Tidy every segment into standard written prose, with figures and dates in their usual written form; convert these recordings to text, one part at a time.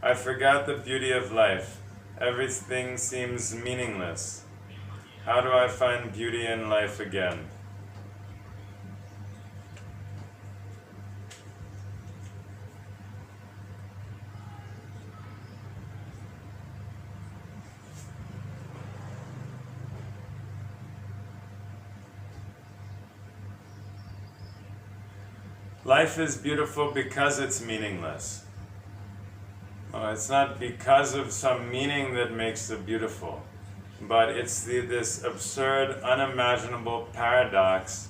I forgot the beauty of life. Everything seems meaningless. How do I find beauty in life again? Life is beautiful because it's meaningless. It's not because of some meaning that makes it beautiful, but it's this absurd, unimaginable paradox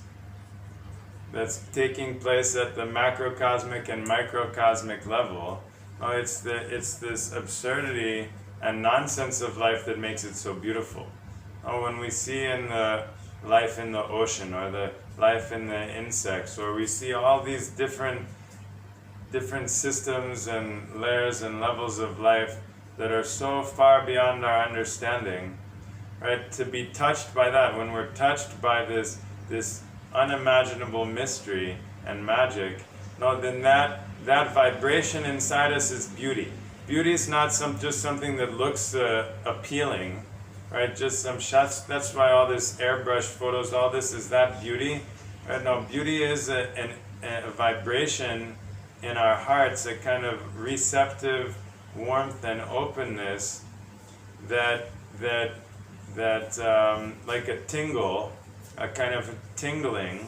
that's taking place at the macrocosmic and microcosmic level. It's this absurdity and nonsense of life that makes it so beautiful. When we see in the life in the ocean, or the life in the insects, or we see all these different systems and layers and levels of life that are so far beyond our understanding, right? To be touched by that, when we're touched by this unimaginable mystery and magic, then that vibration inside us is beauty. Beauty is not just something that looks appealing, right? Just some shots. That's why all this airbrush photos, all this is that beauty. Right? No, beauty is a vibration in our hearts, a kind of receptive warmth and openness that like a tingle, a kind of tingling.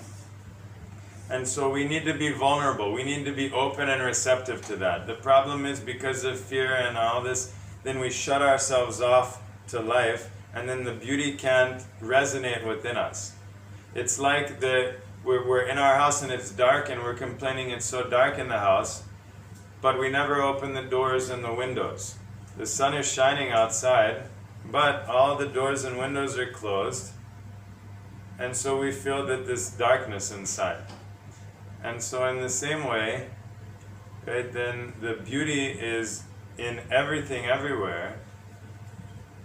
And so we need to be vulnerable. We need to be open and receptive to that. The problem is, because of fear and all this, then we shut ourselves off to life, and then the beauty can't resonate within us. It's like we're in our house and it's dark, and we're complaining it's so dark in the house, but we never open the doors and the windows. The sun is shining outside, but all the doors and windows are closed, and so we feel that this darkness inside. And so in the same way, right, then the beauty is in everything, everywhere,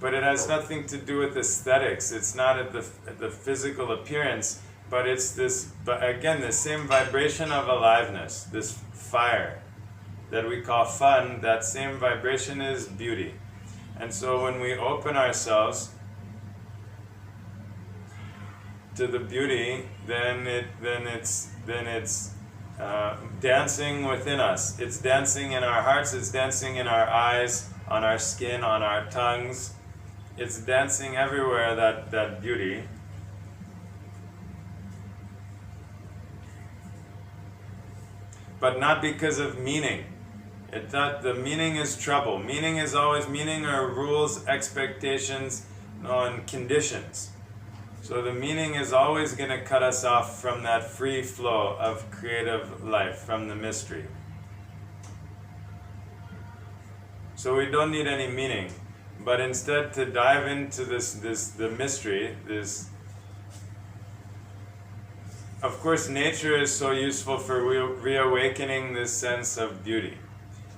but it has nothing to do with aesthetics. It's not at the physical appearance, but it's again, the same vibration of aliveness, this fire that we call fun. That same vibration is beauty. And so when we open ourselves to the beauty, then it's dancing within us. It's dancing in our hearts. It's dancing in our eyes, on our skin, on our tongues. It's dancing everywhere, that beauty. But not because of meaning. The meaning is trouble. Meaning is always, meaning are rules, expectations, and conditions. So the meaning is always going to cut us off from that free flow of creative life, from the mystery. So we don't need any meaning, but instead to dive into the mystery, of course nature is so useful for reawakening this sense of beauty.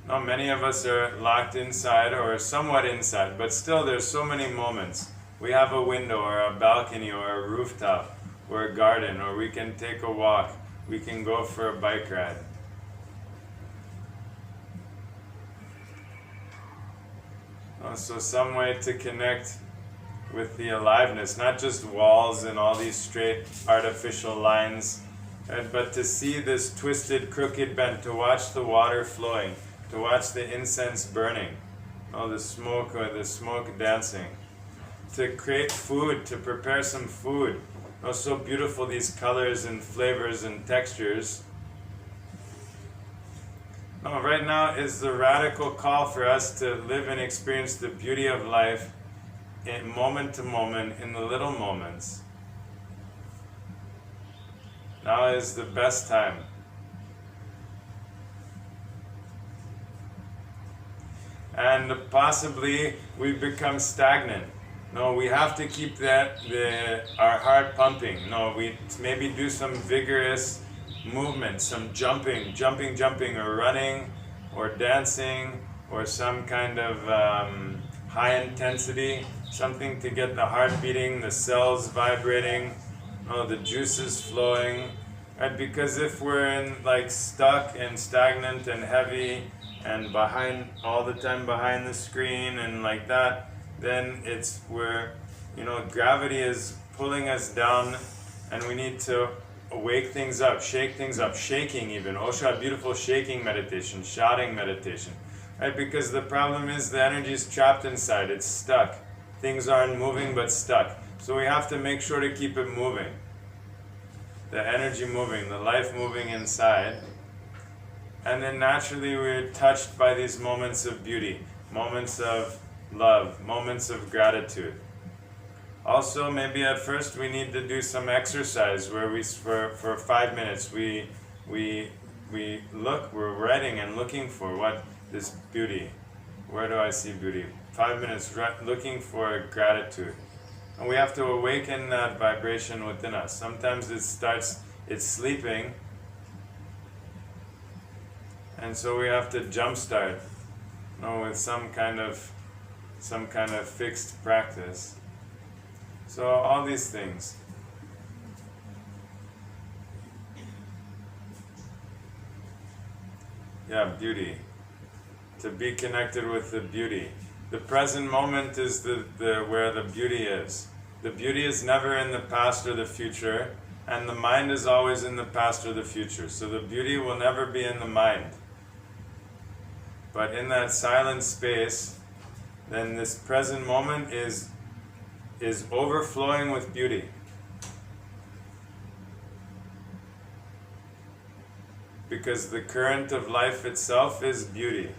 Now, many of us are locked inside or somewhat inside, but still there's so many moments. We have a window or a balcony or a rooftop or a garden, or we can take a walk, we can go for a bike ride. So some way to connect with the aliveness, not just walls and all these straight artificial lines, but to see this twisted, crooked bend, to watch the water flowing, to watch the incense burning, the smoke or the smoke dancing. To create food, to prepare some food. So beautiful, these colors and flavors and textures. Right now is the radical call for us to live and experience the beauty of life in moment to moment, in the little moments. Now is the best time. And possibly we've become stagnant. No, we have to keep our heart pumping. No, we maybe do some vigorous movement, some jumping, or running, or dancing, or some kind of high intensity, something to get the heart beating, the cells vibrating, the juices flowing. Right? Because if we're stuck and stagnant and heavy and behind all the time behind the screen and like that, then it's where, you know, gravity is pulling us down, and we need to wake things up, shaking even. Osho had beautiful shaking meditation, shouting meditation, right? Because the problem is the energy is trapped inside, it's stuck. Things aren't moving but stuck. So we have to make sure to keep it moving. The energy moving, the life moving inside. And then naturally we're touched by these moments of beauty, moments of love, moments of gratitude. Also, maybe at first we need to do some exercise where we, for 5 minutes, we're writing and looking for what this beauty, where do I see beauty? 5 minutes looking for gratitude. And we have to awaken that vibration within us. Sometimes it's sleeping, and so we have to jumpstart, you know, with some kind of fixed practice. So all these things. Yeah, beauty. To be connected with the beauty. The present moment is the where the beauty is. The beauty is never in the past or the future, and the mind is always in the past or the future. So the beauty will never be in the mind. But in that silent space, then this present moment is overflowing with beauty. Because the current of life itself is beauty.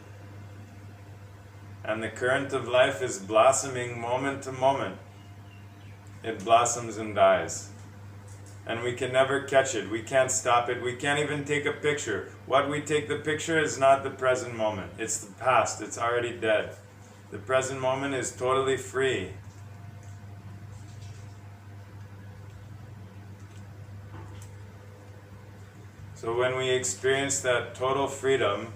And the current of life is blossoming moment to moment. It blossoms and dies. And we can never catch it. We can't stop it. We can't even take a picture. What we take the picture is not the present moment. It's the past. It's already dead. The present moment is totally free. So when we experience that total freedom,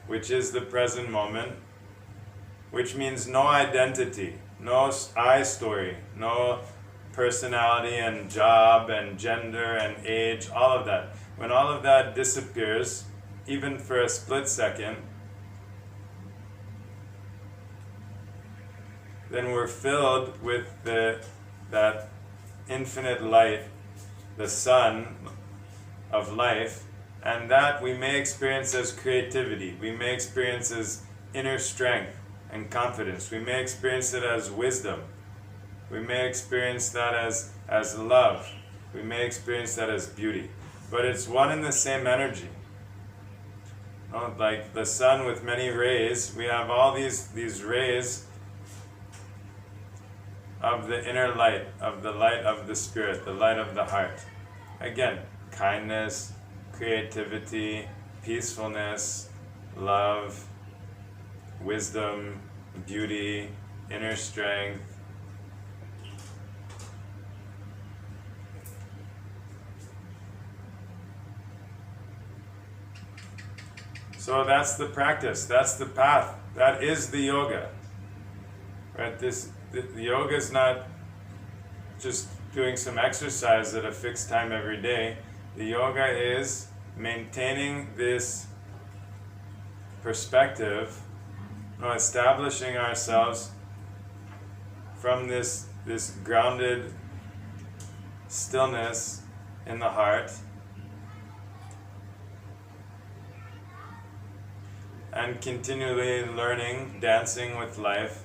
which is the present moment, which means no identity, no I story, no personality and job and gender and age, all of that. When all of that disappears, even for a split second, then we're filled with that infinite light, the sun of life, and that we may experience as creativity, we may experience as inner strength and confidence, we may experience it as wisdom, we may experience that as love, we may experience that as beauty, but it's one and the same energy. You know, like the sun with many rays, we have all these rays of the inner light, of the light of the spirit, the light of the heart. Again, kindness, creativity, peacefulness, love, wisdom, beauty, inner strength. So that's the practice, that's the path, that is the yoga. Right? The yoga is not just doing some exercise at a fixed time every day. The yoga is maintaining this perspective, establishing ourselves from this grounded stillness in the heart, and continually learning, dancing with life,